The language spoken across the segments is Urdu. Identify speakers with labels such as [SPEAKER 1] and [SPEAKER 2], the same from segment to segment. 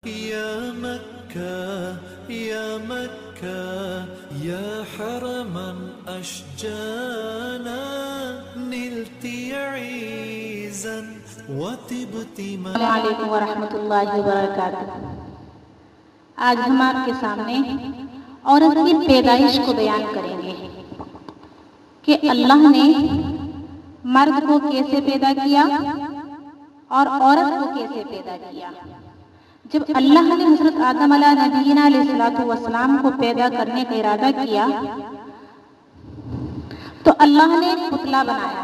[SPEAKER 1] يا مكة يا مكة يا حرما أشجانا نلت عيزا وطبت
[SPEAKER 2] السلام علیکم ورحمۃ اللہ وبرکاتہ۔ آج ہم آپ کے سامنے عورت کی پیدائش کو بیان کریں گے کہ اللہ نے مرد کو کیسے پیدا کیا اور عورت کو کیسے پیدا کیا۔ جب اللہ نے حضرت آدم علیہ نبینا علیہ السلام کو پیدا کرنے کا ارادہ کیا تو اللہ نے ایک پتلا بنایا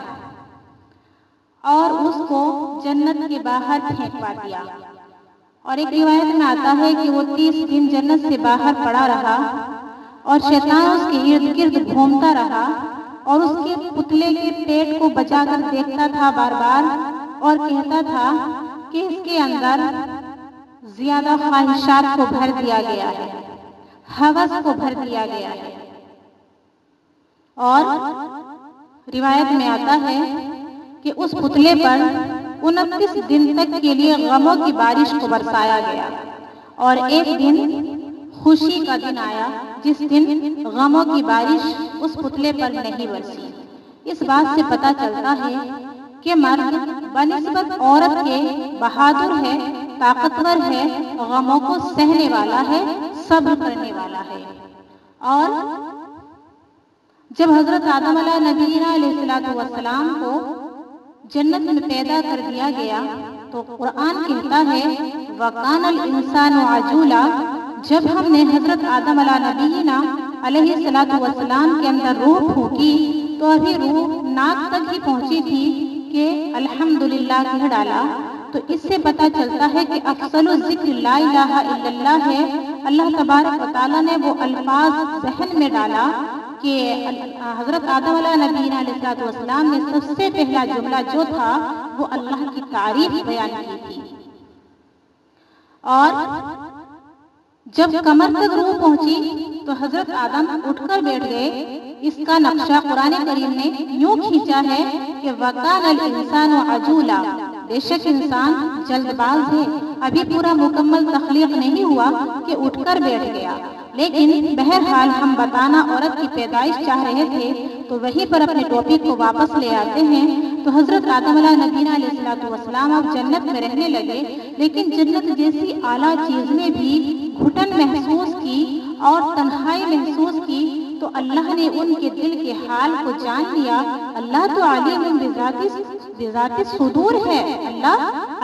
[SPEAKER 2] اور اس کو جنت کے باہر پھینکوا دیا، اور ایک روایت میں آتا ہے کہ وہ 30 دن جنت سے باہر پڑا رہا اور شیطان اس کے ارد گرد گھومتا رہا اور اس کے پتلے کے پیٹ کو بچا کر دیکھتا تھا بار بار اور کہتا تھا کہ اس کے اندر زیادہ خواہشات کو بھر دیا گیا ہے، ہوس کو بھر دیا گیا ہے۔ اور روایت میں آتا ہے کہ اس پتلے پر 29 دن تک کے لیے غموں کی بارش کو برسایا گیا، اور ایک دن خوشی کا دن آیا جس دن غموں کی بارش اس پتلے پر نہیں برسی۔ اس بات سے پتہ چلتا ہے کہ مرد بنسبت عورت کے بہادر ہے، طاقتور ہے، غموں کو سہنے والا ہے، صبر کرنے والا ہے۔ اور جب حضرت آدم علیہ نبینا علیہ السلام کو جنت میں پیدا کر دیا گیا تو قرآن کہتا ہے وَقَانَ الْإِنسَانُ عَجُولًا، جب ہم نے حضرت آدم علیہ نبینا علیہ السلام کے اندر روح پھونکی تو ابھی روح ناک تک ہی پہنچی تھی کہ الحمدللہ کہہ ڈالا۔ تو اس سے پتہ چلتا ہے کہ افضل الذکر لا الہ الا اللہ ہے۔ اللہ تبارک و تعالیٰ نے وہ الفاظ ذہن میں ڈالا کہ حضرت آدم علیہ نبینا علیہ السلام نے سب سے پہلا جملہ جو تھا وہ اللہ کی تعریف بیان کی تھی۔ اور جب کمر تک روح پہنچی تو حضرت آدم اٹھ کر بیٹھ گئے۔ اس کا نقشہ قرآن کریم نے یوں کھینچا ہے کہ وَقَانَ الْإِنسَانُ عَجُولًا، بے شک انسان جلد باز ہے، ابھی پورا مکمل تخلیق نہیں ہوا کہ اٹھ کر بیٹھ گیا۔ لیکن بہرحال ہم بتانا عورت کی پیدائش چاہ رہے تھے تو وہیں پر اپنے ٹاپک کو واپس لے آتے ہیں۔ تو حضرت آدم علیہ نبینا علیہ السلام اب جنت میں رہنے لگے، لیکن جنت جیسی اعلیٰ چیز نے بھی گھٹن محسوس کی اور تنہائی محسوس کی تو اللہ نے ان کے دل کے حال کو جان لیا۔ اللہ تو علیم بذات الصدور ہے، اللہ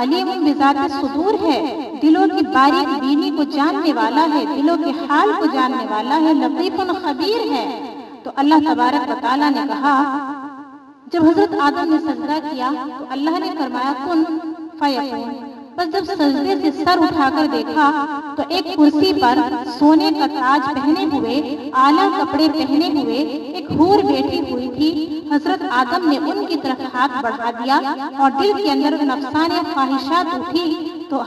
[SPEAKER 2] علیم بذات الصدور ہے، دلوں کی باریک بینی کو جاننے والا ہے، دلوں کے حال کو جاننے والا ہے، لطیف خبیر ہے۔ تو اللہ تبارک و تعالیٰ نے کہا، جب حضرت آدم نے سجدہ کیا تو اللہ نے فرمایا کن فیکون، بس جب سجدے سے سر اٹھا کر دیکھا تو ایک کرسی پر سونے کا تاج پہنے ہوئے، اعلیٰ کپڑے پہنے ہوئے ایک حور بیٹھی ہوئی تھی۔ حضرت آدم نے ان کی طرف ہاتھ بڑھا دیا اور دل کے اندر نفسانی خواہشات اٹھی تو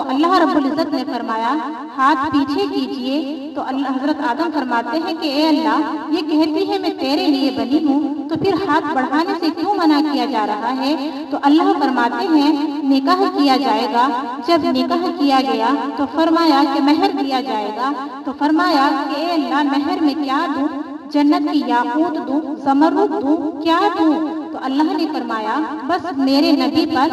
[SPEAKER 2] اللہ رب العزت نے فرمایا ہاتھ پیچھے کیجئے۔ تو حضرت آدم فرماتے ہیں کہ اے اللہ، یہ کہتی ہے میں تیرے لیے بنی ہوں تو پھر ہاتھ بڑھانے سے کیوں منع کیا جا رہا ہے؟ تو اللہ فرماتے ہیں نکاح کیا جائے گا۔ جب نکاح کیا گیا تو فرمایا کہ مہر دیا جائے گا، تو فرمایا کہ اے اللہ مہر میں کیا دوں؟ جنت کی یاقوت دوں، زمرد دوں، کیا دوں؟ تو اللہ نے فرمایا بس میرے نبی پر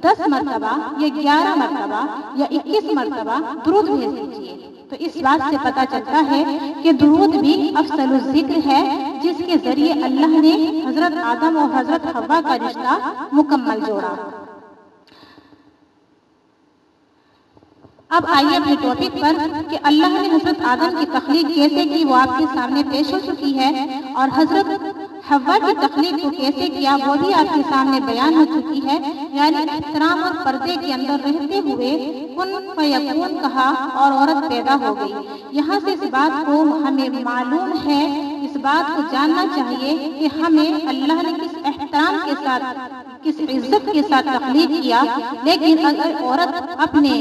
[SPEAKER 2] 10 مرتبہ یا 11 مرتبہ یا 21 مرتبہ درود بھیج دیجیے۔ تو اس بات سے پتہ چلتا ہے کہ درود بھی افضل الذکر ہے، جس کے ذریعے اللہ نے حضرت آدم اور حضرت حوا کا رشتہ مکمل جوڑا۔ اب آئیے اپنے ٹاپک پر کہ اللہ نے حضرت آدم کی تخلیق کیسے کی وہ آپ کے سامنے پیش ہو چکی ہے، اور حضرت حوا کی تخلیق کو کیسے کیا وہ بھی آپ کے سامنے بیان ہو چکی ہے۔ یعنی احترام اور پردے کے اندر رہتے ہوئے کن فیکون کہا اور عورت پیدا ہو گئی۔ یہاں سے اس بات کو ہمیں معلوم ہے، اس بات کو جاننا چاہیے کہ ہمیں اللہ نے کس احترام کے ساتھ، کس عزت کے ساتھ تخلیق کیا، لیکن اگر عورت اپنے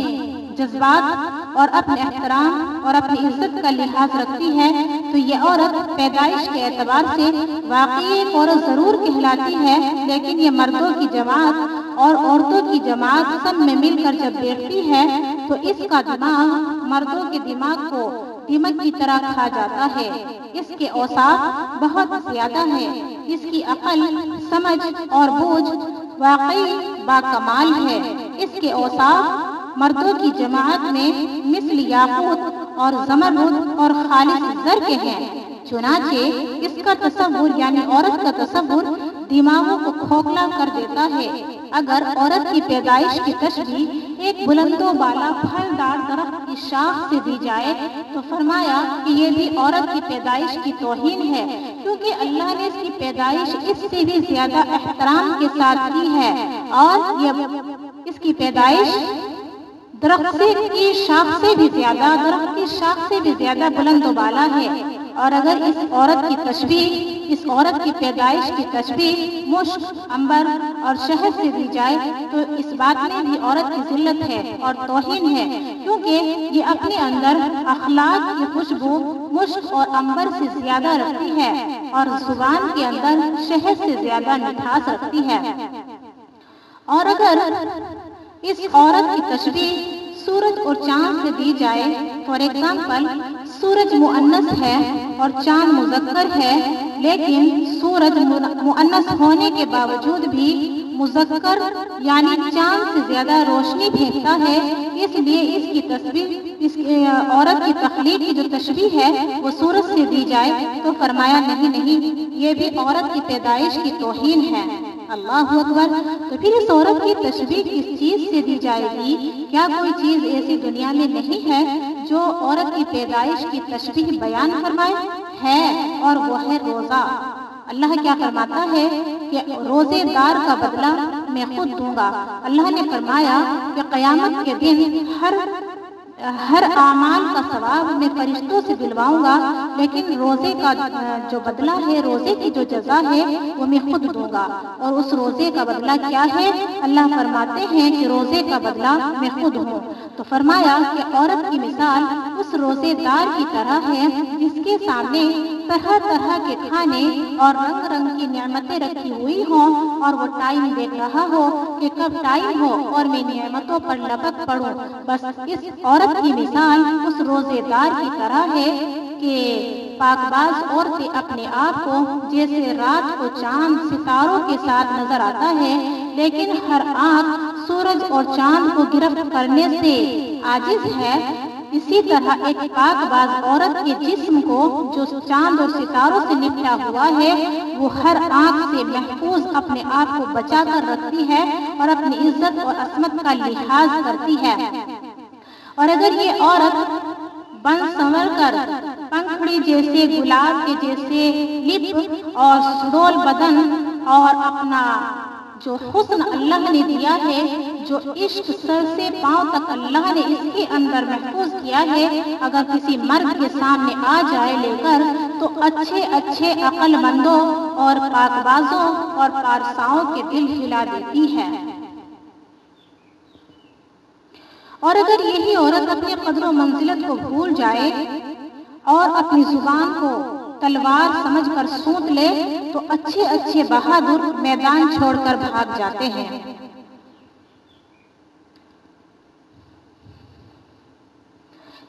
[SPEAKER 2] جذبات اور اپنے احترام اور اپنی عزت کا لحاظ رکھتی ہے تو یہ عورت پیدائش کے اعتبار سے واقعی ایک عورت ضرور کہلاتی ہے، لیکن یہ مردوں کی جماعت اور عورتوں کی جماعت سب میں مل کر جب بیٹھتی ہے تو تو اس کا دماغ مردوں کے دماغ کو دیمک کی طرح کھا جاتا ہے۔ اس کے اوصاف بہت زیادہ ہے۔ اس کی عقل، سمجھ اور بوجھ واقعی باکمال ہے۔ اس کے اوصاف مردوں کی جماعت میں مثل یاقوت اور زمرد اور خالص زر کے ہیں۔ چنانچہ اس کا تصور یعنی عورت کا تصور دماغوں کو کھوکھلا کر دیتا ہے۔ اگر عورت کی پیدائش کی تشبیہ ایک بلند و بالا پھلدار درخت کی شاخ سے دی جائے تو فرمایا کہ یہ بھی عورت کی پیدائش کی توہین ہے، کیونکہ اللہ نے اس کی پیدائش اس سے بھی زیادہ احترام کے ساتھ کی ہے، اور یہ اس کی پیدائش درخت کی شاخ سے بھی زیادہ بلند و بالا ہے۔ اور اگر اس عورت کی پیدائش کی تشبیہ مشک، عنبر اور شہد سے دی جائے تو اس بات میں بھی عورت کی ذلت ہے اور توہین ہے، کیونکہ یہ اپنے اندر اخلاق کی خوشبو مشک اور عنبر سے زیادہ رکھتی ہے اور زبان کے اندر شہد سے زیادہ مٹھاس رکھتی ہے۔ اور اگر اس عورت کی تشبیہ سورج اور چاند سے دی جائے، فار ایگزامپل سورج مؤنث ہے اور چاند مذکر ہے، لیکن سورج مؤنث ہونے کے باوجود بھی مذکر یعنی چاند سے زیادہ روشنی پھینکتا ہے، اس لیے اس عورت کی تخلیق کی جو تشبیہ ہے وہ سورج سے دی جائے تو فرمایا نہیں، یہ بھی عورت کی پیدائش کی توہین ہے۔ اللہ اکبر۔ تو پھر اس عورت کی تشبیہ کس چیز سے دی جائے گی؟ کیا کوئی چیز ایسی دنیا میں نہیں ہے جو عورت کی پیدائش کی تشبیہ بیان فرمائے؟ ہے، اور وہ ہے روزہ۔ اللہ کیا فرماتا ہے کہ روزے دار کا بدلہ میں خود دوں گا۔ اللہ نے فرمایا کہ قیامت کے دن ہر اعمال کا ثواب میں فرشتوں سے دلواؤں گا، لیکن روزے کا جو بدلہ ہے، روزے کی جو جزا ہے وہ میں خود دوں گا۔ اور اس روزے کا بدلہ کیا ہے؟ اللہ فرماتے ہیں کہ روزے کا بدلہ میں خود ہوں۔ تو فرمایا کہ عورت کی مثال اس روزے دار کی طرح ہے جس کے سامنے طرح طرح کے کھانے اور رنگ رنگ کی نعمتیں رکھی ہوئی ہوں، اور وہ ٹائم دیکھ رہا ہو کہ کب ٹائم ہو اور میں نعمتوں پر لپک پڑوں۔ بس اس عورت کی مثال اس روزے دار کی طرح ہے کہ پاک باز عورتیں اپنے آپ کو جیسے رات کو چاند ستاروں کے ساتھ نظر آتا ہے، لیکن ہر آنکھ سورج اور چاند کو گرفت کرنے سے عاجز ہے، اسی طرح ایک پاک باز عورت کے جسم کو جو چاند اور ستاروں سے نپٹا ہوا ہے وہ ہر آنکھ سے محفوظ اپنے آپ کو بچا کر رکھتی ہے اور اپنی عزت اور عصمت کا لحاظ کرتی ہے۔ اور اگر یہ عورت بن سنور کر پنکھڑی جیسے گلاب کے جیسے لپ اور سڈول بدن اور اپنا جو حسن اللہ نے دیا ہے، جو عشق سر سے پاؤں تک اللہ نے اس کے اندر محفوظ کیا ہے، اگر کسی مرد کے سامنے آ جائے لے کر تو اچھے عقل مندوں اور پاک بازوں اور پارساؤں کے دل ہلا دیتی ہے۔ اور اگر یہی عورت اپنے قدر و منزلت کو بھول جائے اور اپنی زبان کو تلوار سمجھ کر سونت لے تو اچھے بہادر میدان چھوڑ کر بھاگ جاتے ہیں۔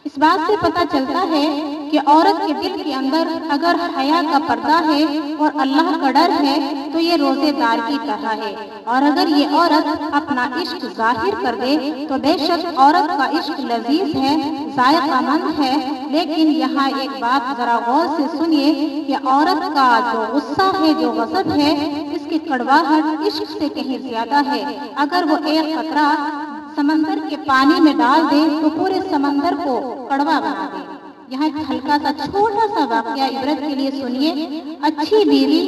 [SPEAKER 2] اس بات سے پتہ چلتا ہے کہ عورت کے دل کے اندر اگر حیا کا پردہ ہے اور اللہ کا ڈر ہے تو یہ روزے دار کی طرح ہے، اور اگر یہ عورت اپنا عشق ظاہر کر دے تو بے شک عورت کا عشق لذیذ ہے، ذائقہ مند ہے، لیکن یہاں ایک بات ذرا غور سے سنیے کہ عورت کا جو غصہ ہے، جو غضب ہے، اس کی کڑواہٹ عشق سے کہیں زیادہ ہے۔ اگر وہ ایک قطرہ سمندر کے پانی میں ڈال دے تو پورے سمندر کو کڑوا بنا دے۔ یہاں ایک ہلکا سا چھوٹا سا واقعہ عبرت کے لیے سنیے۔ اچھی بیوی،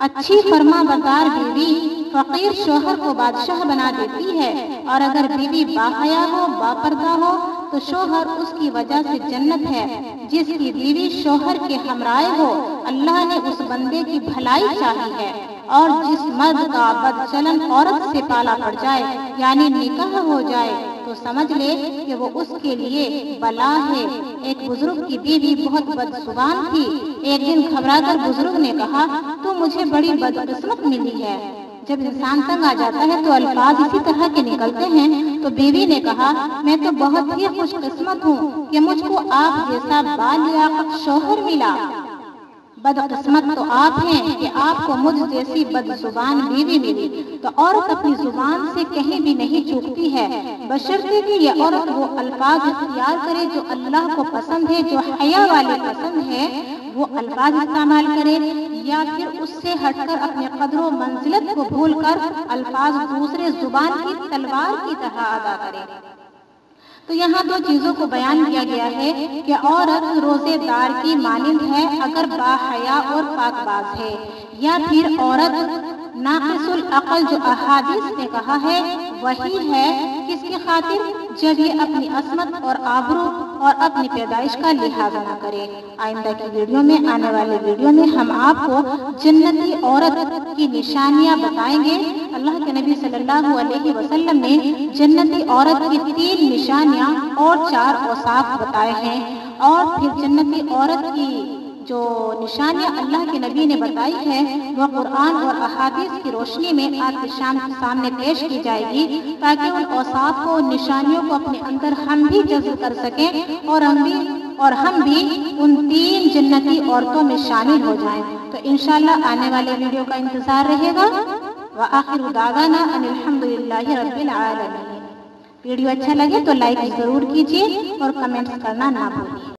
[SPEAKER 2] اچھی فرما بردار بیوی فقیر شوہر کو بادشاہ بنا دیتی ہے، اور اگر بیوی باحیا ہو، باپردہ ہو تو شوہر اس کی وجہ سے جنت ہے۔ جس کی بیوی شوہر کے ہمراہ ہو، اللہ نے اس بندے کی بھلائی چاہی ہے، اور جس مرد کا بد چلن عورت سے پالا پڑ جائے یعنی نکاح ہو جائے تو سمجھ لے کہ وہ اس کے لیے بلا ہے۔ ایک بزرگ کی بیوی بہت بد زبان تھی۔ ایک دن گھبرا کر بزرگ نے کہا، تو مجھے بڑی بدقسمت ملی ہے۔ جب انسان تنگ آ جاتا ہے تو الفاظ اسی طرح کے نکلتے ہیں۔ تو بیوی نے کہا میں تو بہت ہی خوش قسمت ہوں کہ مجھ کو آپ جیسا بالیاقت شوہر ملا۔ بدقسمت تو آپ ہیں کہ آپ کو مجھ جیسی بد زبان بیوی ملی۔ تو عورت اپنی زبان سے کہیں بھی نہیں چوکتی ہے، بشرطے کہ یہ عورت وہ الفاظ اختیار کرے جو اللہ کو پسند ہے، جو حیا والے پسند ہے وہ الفاظ استعمال کرے، یا پھر اس سے ہٹ کر اپنے قدر و منزلت کو بھول کر الفاظ دوسرے زبان کی تلوار کی طرح ادا کرے۔ تو یہاں دو چیزوں کو بیان کیا گیا ہے کہ عورت روزے دار کی مانند ہے اگر باحیا اور پاک باز ہے، یا پھر عورت ناقص العقل جو احادیث نے کہا ہے وہی ہے کس کی خاطر، جب یہ اپنی عصمت اور آبرو اور اپنی پیدائش کا لحاظ نہ کرے۔ آئندہ کی ویڈیو میں، آنے والے ویڈیو میں ہم آپ کو جنتی عورت کی نشانیاں بتائیں گے۔ اللہ کے نبی صلی اللہ علیہ وسلم نے جنتی عورت کی 3 نشانیاں اور 4 اوصاف بتائے ہیں، اور پھر جنتی عورت کی جو نشانیاں اللہ کے نبی نے بتائی ہے وہ قرآن اور احادیث کی روشنی میں آپ کے سامنے پیش کی جائے گی، تاکہ ان اوصاف کو، ان نشانیوں کو اپنے اندر ہم بھی جذب کر سکیں اور ہم بھی ان 3 جنتی عورتوں میں شامل ہو جائیں۔ تو انشاءاللہ آنے والے ویڈیو کا انتظار رہے گا۔ وآخر دعوانا ان الحمدللہ رب العالمین۔ ویڈیو اچھا لگے تو لائک ضرور کیجیے اور کمنٹس کرنا نہ بھولیں۔